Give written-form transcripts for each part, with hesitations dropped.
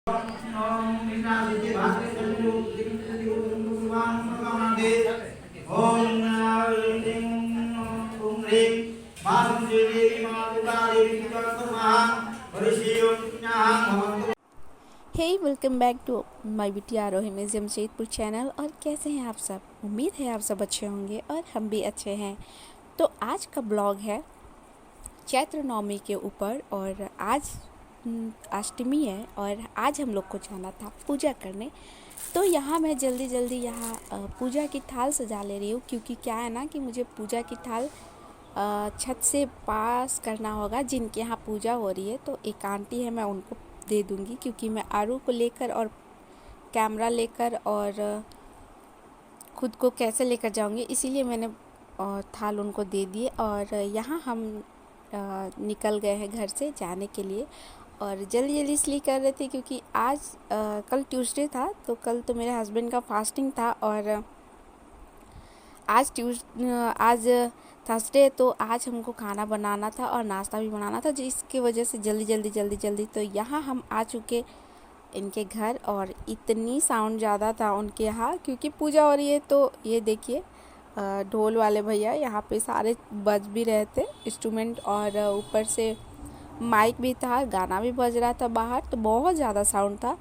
Hey welcome back to my बिटिया Rohimi Jamshedpur channel. और कैसे हैं आप सब? उम्मीद है आप सब अच्छे होंगे और हम भी अच्छे हैं। तो आज का ब्लॉग है चैत्र नवमी के ऊपर और आज अष्टमी है और आज हम लोग को जाना था पूजा करने। तो यहाँ मैं जल्दी जल्दी यहाँ पूजा की थाल सजा ले रही हूँ, क्योंकि क्या है ना कि मुझे पूजा की थाल छत से पास करना होगा जिनके यहाँ पूजा हो रही है। तो एक आंटी है, मैं उनको दे दूँगी, क्योंकि मैं आरू को लेकर और कैमरा लेकर और खुद को कैसे लेकर जाऊँगी, इसीलिए मैंने थाल उनको दे दिए। और यहाँ हम निकल गए हैं घर से जाने के लिए। और जल्दी जल्दी इसलिए कर रहे थे क्योंकि आज कल ट्यूसडे था, तो कल तो मेरे हस्बैंड का फास्टिंग था और आज थर्सडे, तो आज हमको खाना बनाना था और नाश्ता भी बनाना था, जिसकी वजह से जल्दी तो यहाँ हम आ चुके इनके घर। और इतनी साउंड ज़्यादा था उनके यहाँ, क्योंकि पूजा हो रही है। तो ये देखिए ढोल वाले भैया यहाँ पे सारे बज भी रहे थे इंस्ट्रूमेंट, और ऊपर से माइक भी था, गाना भी बज रहा था बाहर, तो बहुत ज़्यादा साउंड था।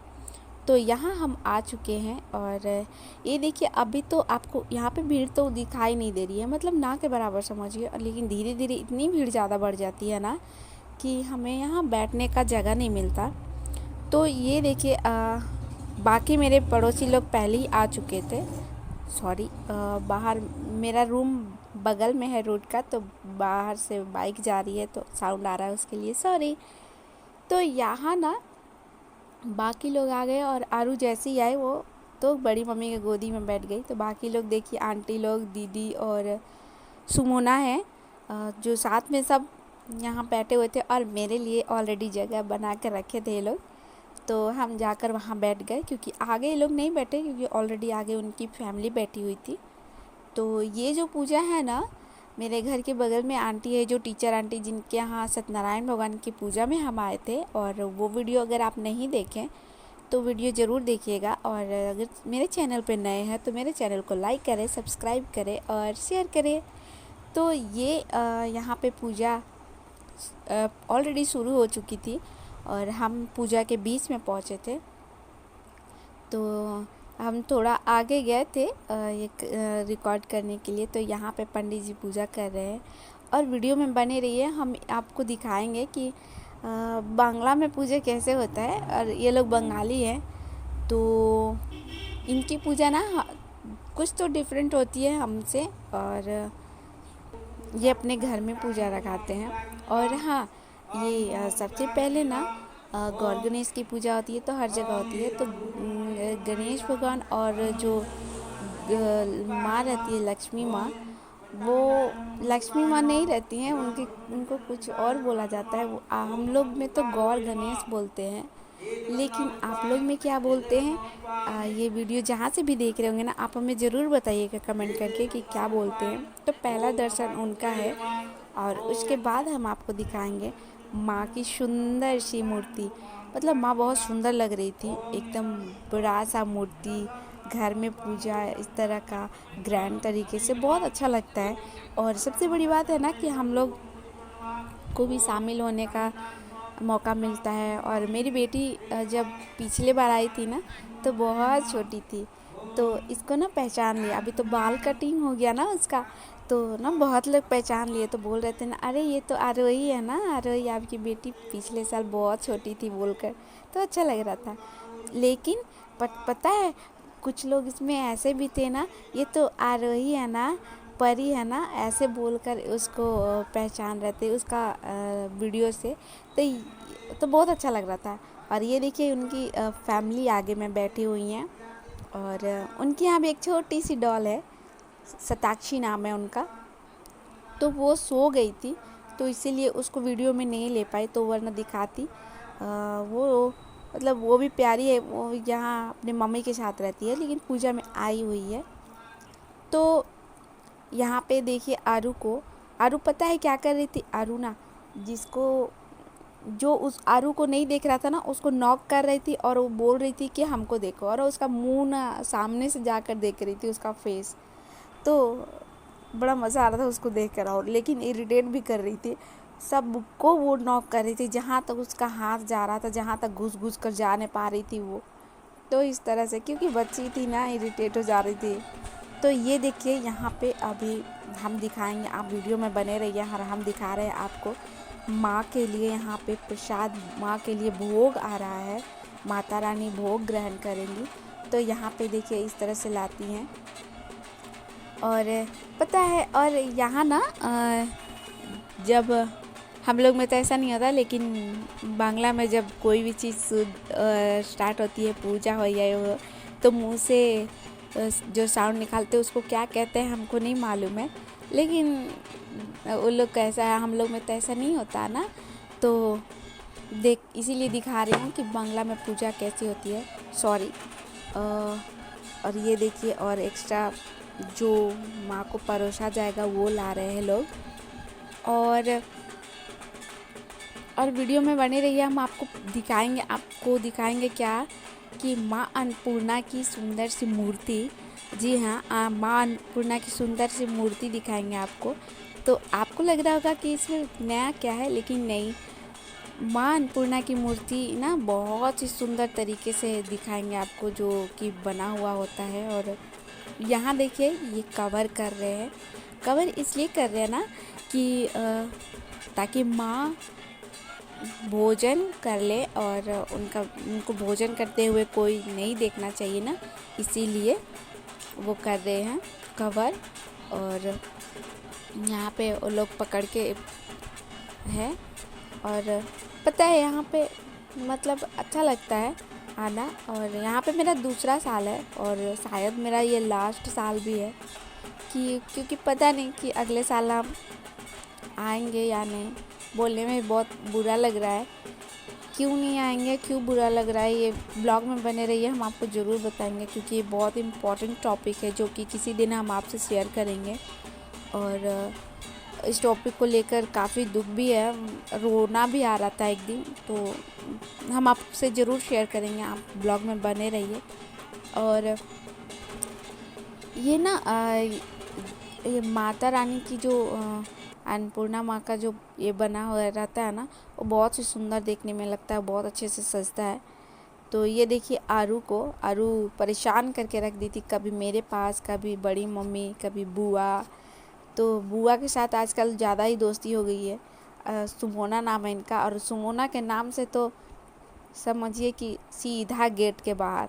तो यहाँ हम आ चुके हैं और ये देखिए अभी तो आपको यहाँ पे भीड़ तो दिखाई नहीं दे रही है, मतलब ना के बराबर समझिए। लेकिन धीरे धीरे इतनी भीड़ ज़्यादा बढ़ जाती है ना कि हमें यहाँ बैठने का जगह नहीं मिलता। तो ये देखिए बाकी मेरे पड़ोसी लोग पहले ही आ चुके थे। सॉरी, बाहर मेरा रूम बगल में है रोड का, तो बाहर से बाइक जा रही है तो साउंड आ रहा है, उसके लिए सॉरी। तो यहाँ ना बाकी लोग आ गए और आरू जैसे ही आए वो तो बड़ी मम्मी के गोदी में बैठ गई। तो बाकी लोग देखिए आंटी लोग, दीदी और सुमोना है जो साथ में सब यहाँ बैठे हुए थे और मेरे लिए ऑलरेडी जगह बना कर रखे थे ये लोग। तो हम जाकर वहाँ बैठ गए, क्योंकि आगे ये लोग नहीं बैठे, क्योंकि ऑलरेडी आगे उनकी फैमिली बैठी हुई थी। तो ये जो पूजा है ना, मेरे घर के बगल में आंटी है जो टीचर आंटी, जिनके यहाँ सत्यनारायण भगवान की पूजा में हम आए थे। और वो वीडियो अगर आप नहीं देखें तो वीडियो ज़रूर देखिएगा। और अगर मेरे चैनल पर नए हैं तो मेरे चैनल को लाइक करें, सब्सक्राइब करें और शेयर करें। तो ये यहाँ पे पूजा ऑलरेडी शुरू हो चुकी थी और हम पूजा के बीच में पहुँचे थे। तो हम थोड़ा आगे गए थे एक रिकॉर्ड करने के लिए। तो यहाँ पे पंडित जी पूजा कर रहे हैं और वीडियो में बने रहिए, हम आपको दिखाएंगे कि बांग्ला में पूजा कैसे होता है। और ये लोग बंगाली हैं, तो इनकी पूजा ना कुछ तो डिफरेंट होती है हमसे, और ये अपने घर में पूजा रखाते हैं। और हाँ, ये सबसे पहले ना गौर गणेश की पूजा होती है, तो हर जगह होती है। तो गणेश भगवान और जो माँ रहती है लक्ष्मी माँ, वो लक्ष्मी माँ नहीं रहती हैं, उनको कुछ और बोला जाता है। वो हम लोग में तो गौर गणेश बोलते हैं, लेकिन आप लोग में क्या बोलते हैं? ये वीडियो जहाँ से भी देख रहे होंगे ना, आप हमें ज़रूर बताइएगा कमेंट करके कि क्या बोलते हैं। तो पहला दर्शन उनका है और उसके बाद हम आपको दिखाएंगे माँ की सुंदर सी मूर्ति। मतलब माँ बहुत सुंदर लग रही थी, एकदम बड़ा सा मूर्ति, घर में पूजा इस तरह का ग्रैंड तरीके से, बहुत अच्छा लगता है। और सबसे बड़ी बात है ना कि हम लोग को भी शामिल होने का मौका मिलता है। और मेरी बेटी जब पिछले बार आई थी ना, तो बहुत छोटी थी, तो इसको ना पहचान लिया। अभी तो बाल कटिंग हो गया ना उसका, तो ना बहुत लोग पहचान लिए, तो बोल रहे थे ना, अरे ये तो आरोही है ना, आरोही आपकी बेटी पिछले साल बहुत छोटी थी बोलकर। तो अच्छा लग रहा था। लेकिन पता है कुछ लोग इसमें ऐसे भी थे ना, ये तो आरोही है ना, परी है ना, ऐसे बोलकर उसको पहचान रहे थे उसका वीडियो से। तो बहुत अच्छा लग रहा था। और ये देखिए उनकी फैमिली आगे में बैठी हुई हैं और उनके यहाँ भी एक छोटी सी डॉल है, सताक्षी नाम है उनका। तो वो सो गई थी, तो इसीलिए उसको वीडियो में नहीं ले पाई, तो वरना दिखाती। वो मतलब वो भी प्यारी है, वो यहाँ अपने मम्मी के साथ रहती है, लेकिन पूजा में आई हुई है। तो यहाँ पे देखिए आरू पता है क्या कर रही थी? आरू ना, जिसको जो उस आरू को नहीं देख रहा था ना, उसको नॉक कर रही थी और वो बोल रही थी कि हमको देखो, और उसका मुंह ना सामने से जाकर देख रही थी उसका फेस। तो बड़ा मज़ा आ रहा था उसको देख कर, और लेकिन इरिटेट भी कर रही थी। सबको वो नॉक कर रही थी, जहाँ तक उसका हाथ जा रहा था, जहाँ तक घुस घुस कर जा नहीं पा रही थी वो। तो इस तरह से, क्योंकि बच्ची थी ना, इरिटेट हो जा रही थी। तो ये देखिए यहाँ पे अभी हम दिखाएंगे, आप वीडियो में बने रहिए। हम दिखा रहे हैं आपको माँ के लिए यहाँ पे प्रसाद, माँ के लिए भोग आ रहा है, माता रानी भोग ग्रहण करेंगी। तो यहाँ पे देखिए इस तरह से लाती हैं। और पता है, और यहाँ ना जब हम लोग में तो ऐसा नहीं होता, लेकिन बांग्ला में जब कोई भी चीज़ स्टार्ट होती है, पूजा हो या वो, तो मुंह से जो साउंड निकालते हैं उसको क्या कहते हैं हमको नहीं मालूम है, लेकिन वो लोग कैसा है, हम लोग में तो ऐसा नहीं होता ना। तो देख, इसीलिए दिखा रही हूँ कि बांग्ला में पूजा कैसी होती है। सॉरी। और ये देखिए, और एक्स्ट्रा जो माँ को परोसा जाएगा वो ला रहे हैं लोग। और वीडियो में बने रहिए, हम आपको दिखाएंगे क्या कि माँ अन्नपूर्णा की सुंदर सी मूर्ति। जी हाँ, माँ अन्नपूर्णा की सुंदर सी मूर्ति दिखाएंगे आपको। तो आपको लग रहा होगा कि इसमें नया क्या है, लेकिन नहीं, माँ अन्नपूर्णा की मूर्ति ना बहुत ही सुंदर तरीके से दिखाएंगे आपको, जो कि बना हुआ होता है। और यहाँ देखिए ये कवर कर रहे हैं। कवर इसलिए कर रहे हैं ना कि ताकि माँ भोजन कर ले, और उनको भोजन करते हुए कोई नहीं देखना चाहिए ना, इसीलिए वो कर रहे हैं कवर। और यहाँ पे वो लोग पकड़ के है। और पता है यहाँ पे मतलब अच्छा लगता है आना। और यहाँ पे मेरा दूसरा साल है, और शायद मेरा ये लास्ट साल भी है, क्योंकि पता नहीं कि अगले साल हम आएंगे या नहीं। बोलने में बहुत बुरा लग रहा है, क्यों नहीं आएंगे, क्यों बुरा लग रहा है, ये ब्लॉग में बने रहिए, हम आपको ज़रूर बताएंगे, क्योंकि ये बहुत इम्पॉर्टेंट टॉपिक है जो कि किसी दिन हम आपसे शेयर करेंगे। और इस टॉपिक को लेकर काफ़ी दुख भी है, रोना भी आ रहा था एक दिन, तो हम आपसे ज़रूर शेयर करेंगे, आप ब्लॉग में बने रहिए। और ये ना ये माता रानी की जो अन्नपूर्णा माँ का जो ये बना हुआ रहता है ना, वो बहुत ही सुंदर देखने में लगता है, बहुत अच्छे से सजता है। तो ये देखिए आरू परेशान करके रख दी थी, कभी मेरे पास, कभी बड़ी मम्मी, कभी बुआ। तो बुआ के साथ आजकल ज़्यादा ही दोस्ती हो गई है। सुमोना नाम है इनका, और सुमोना के नाम से तो समझिए कि सीधा गेट के बाहर।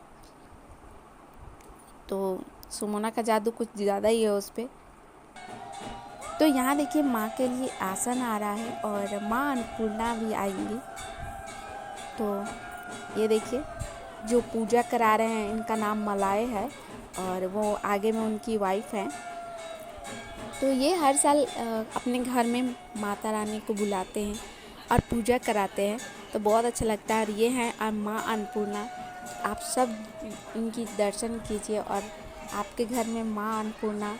तो सुमोना का जादू कुछ ज़्यादा ही है उस पर। तो यहाँ देखिए माँ के लिए आसन आ रहा है, और माँ अन्नपूर्णा भी आएंगी। तो ये देखिए जो पूजा करा रहे हैं, इनका नाम मलाए है, और वो आगे में उनकी वाइफ हैं। तो ये हर साल अपने घर में माता रानी को बुलाते हैं और पूजा कराते हैं, तो बहुत अच्छा लगता है। और ये हैं माँ अन्नपूर्णा, आप सब इनकी दर्शन कीजिए, और आपके घर में माँ अन्नपूर्णा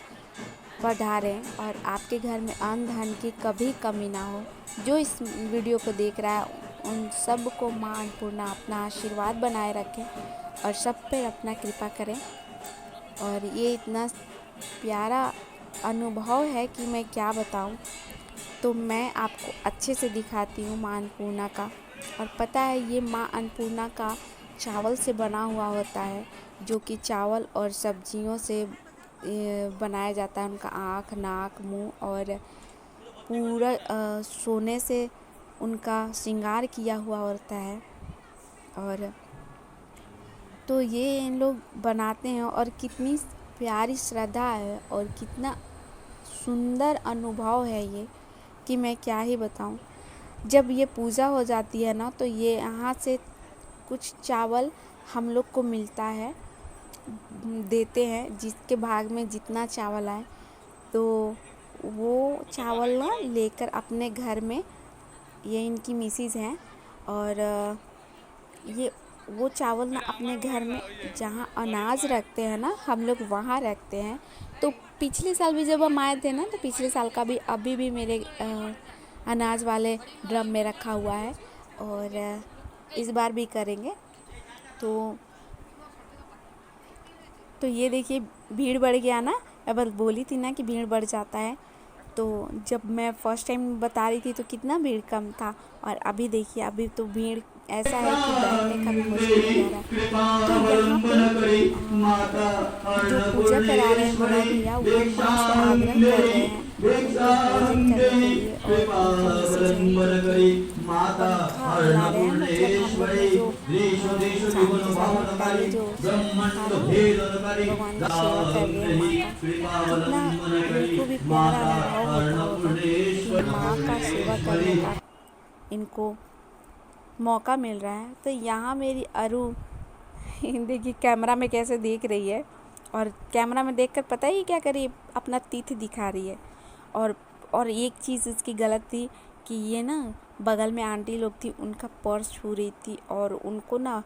पधारें, और आपके घर में अन्न धन की कभी कमी ना हो। जो इस वीडियो को देख रहा है उन सब को माँ अन्नपूर्णा अपना आशीर्वाद बनाए रखें, और सब पे अपना कृपा करें। और ये इतना प्यारा अनुभव है कि मैं क्या बताऊं। तो मैं आपको अच्छे से दिखाती हूँ माँ अन्नपूर्णा का। और पता है ये माँ अन्नपूर्णा का चावल से बना हुआ होता है, जो कि चावल और सब्जियों से बनाया जाता है। उनका आँख, नाक, मुंह, और पूरा सोने से उनका श्रृंगार किया हुआ होता है। और तो ये इन लोग बनाते हैं, और कितनी प्यारी श्रद्धा है, और कितना सुंदर अनुभव है ये कि मैं क्या ही बताऊं। जब ये पूजा हो जाती है ना, तो ये यहाँ से कुछ चावल हम लोग को मिलता है, देते हैं, जिसके भाग में जितना चावल आए, तो वो चावल ना लेकर अपने घर में, ये इनकी मिसेस हैं, और ये वो चावल ना अपने घर में जहाँ अनाज रखते हैं ना, हम लोग वहाँ रखते हैं। तो पिछले साल भी जब हम आए थे ना, तो पिछले साल का भी अभी भी मेरे अनाज वाले ड्रम में रखा हुआ है। और इस बार भी करेंगे। तो ये देखिए भीड़ बढ़ गया ना। मैं बस बोली थी ना कि भीड़ बढ़ जाता है। तो जब मैं फर्स्ट टाइम बता रही थी तो कितना भीड़ कम था, और अभी देखिए अभी तो भीड़ ऐसा है कि बैठने का भी मुश्किल हो जा रहा है। तो यहाँ पे जो पूजा करा रहे हैं बड़ा भैया, वो माँ से आग्रह कर रहे हैं उनको भोजन करने के लिए, और उनका मैसेज है क्योंकि पंखा हिला रहे हैं, मतलब हम लोग ने जो जाने से पहले जो था ना, भगवान की सेवा कर रहे हैं माँ का। कितना उनको भी प्यारा अनुभव होता होगा कि माँ का सेवा करने का इनको मौका मिल रहा है। तो यहाँ मेरी अरु देखिए कैमरा में कैसे देख रही है, और कैमरा में देखकर पता ही क्या करी, अपना तीथ दिखा रही है। और एक चीज़ इसकी गलत थी कि ये ना बगल में आंटी लोग थी, उनका पर्स छू रही थी और उनको ना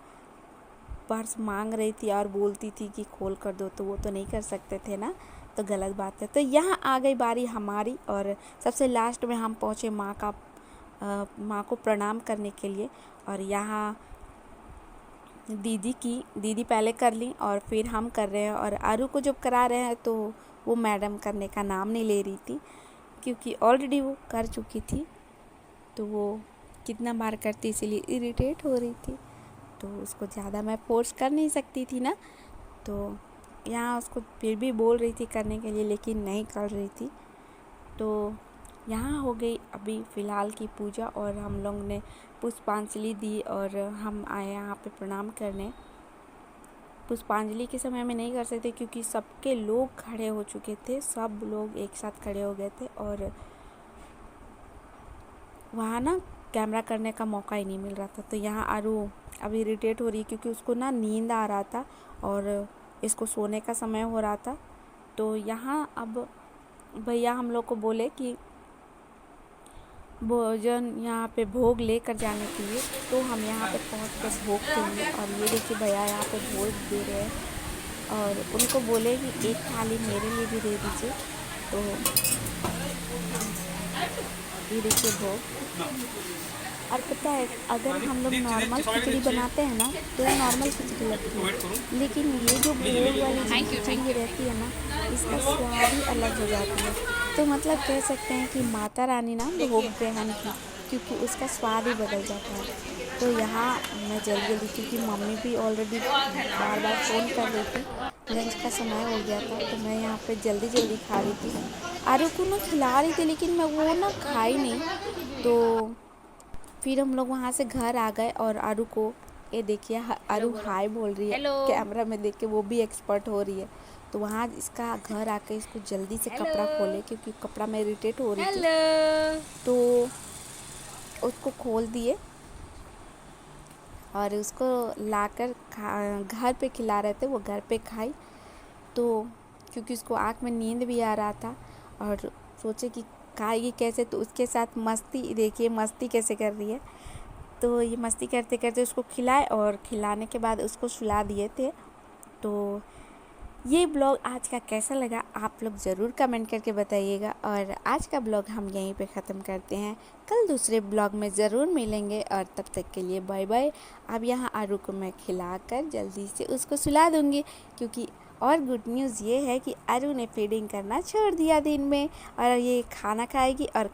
पर्स मांग रही थी और बोलती थी कि खोल कर दो, तो वो तो नहीं कर सकते थे ना, तो गलत बात है। तो यहाँ आ गई बारी हमारी, और सबसे लास्ट में हम पहुँचे माँ को प्रणाम करने के लिए। और यहाँ दीदी पहले कर ली और फिर हम कर रहे हैं, और आरू को जब करा रहे हैं तो वो मैडम करने का नाम नहीं ले रही थी, क्योंकि ऑलरेडी वो कर चुकी थी। तो वो कितना बार करती इसीलिए इरिटेट हो रही थी, तो उसको ज़्यादा मैं फोर्स कर नहीं सकती थी ना। तो यहाँ उसको फिर भी बोल रही थी करने के लिए, लेकिन नहीं कर रही थी। तो यहाँ हो गई अभी फ़िलहाल की पूजा, और हम लोग ने पुष्पांजलि दी और हम आए यहाँ पे प्रणाम करने। पुष्पांजलि के समय में नहीं कर सकते क्योंकि सबके लोग खड़े हो चुके थे, सब लोग एक साथ खड़े हो गए थे, और वहाँ ना कैमरा करने का मौका ही नहीं मिल रहा था। तो यहाँ आरू अभी इरिटेट हो रही क्योंकि उसको ना नींद आ रहा था और इसको सोने का समय हो रहा था। तो यहाँ अब भैया हम लोग को बोले कि भोजन यहाँ पे भोग लेकर जाने के लिए, तो हम यहाँ पे पहुँच कर भोग देंगे। और ये देखिए भैया यहाँ पे भोग दे रहे हैं, और उनको बोले कि एक थाली मेरे लिए भी दे दीजिए। तो ये देखिए भोग। और पता है अगर हम लोग नॉर्मल खिचड़ी बनाते हैं ना तो ये नॉर्मल खिचड़ी लगती है, लेकिन ये जो भोग वाली खिचड़ी रहती है ना, इसका स्वाद ही अलग हो जाता है। तो मतलब कह सकते हैं कि माता रानी ना भोग ग्रहण की, क्योंकि उसका स्वाद ही बदल जाता है। तो यहाँ मैं जल्दी क्योंकि मम्मी भी ऑलरेडी बार फ़ोन कर रही थी, लंच का समय हो गया था, तो मैं यहाँ पे जल्दी खा रही थी। आरू को ना खिला रही थी, लेकिन मैं वो ना खाई नहीं। तो फिर हम लोग वहाँ से घर आ गए, और आरू को ये देखिए आरू हाय बोल रही है कैमरा में देख के, वो भी एक्सपर्ट हो रही है। तो वहाँ इसका घर आके इसको जल्दी से कपड़ा खोले, क्योंकि कपड़ा में इरिटेट हो रही थी। तो उसको खोल दिए और उसको लाकर घर पे खिला रहे थे, वो घर पे खाई। तो क्योंकि उसको आँख में नींद भी आ रहा था और सोचे कि खाएगी कैसे, तो उसके साथ मस्ती देखिए मस्ती कैसे कर रही है। तो ये मस्ती करते करते उसको खिलाए, और खिलाने के बाद उसको सुला दिए थे। तो ये ब्लॉग आज का कैसा लगा आप लोग ज़रूर कमेंट करके बताइएगा, और आज का ब्लॉग हम यहीं पे ख़त्म करते हैं। कल दूसरे ब्लॉग में ज़रूर मिलेंगे, और तब तक के लिए बाय बाय। अब यहाँ आरू को मैं खिलाकर जल्दी से उसको सुला दूँगी, क्योंकि और गुड न्यूज़ ये है कि आरू ने फीडिंग करना छोड़ दिया दिन में, और ये खाना खाएगी और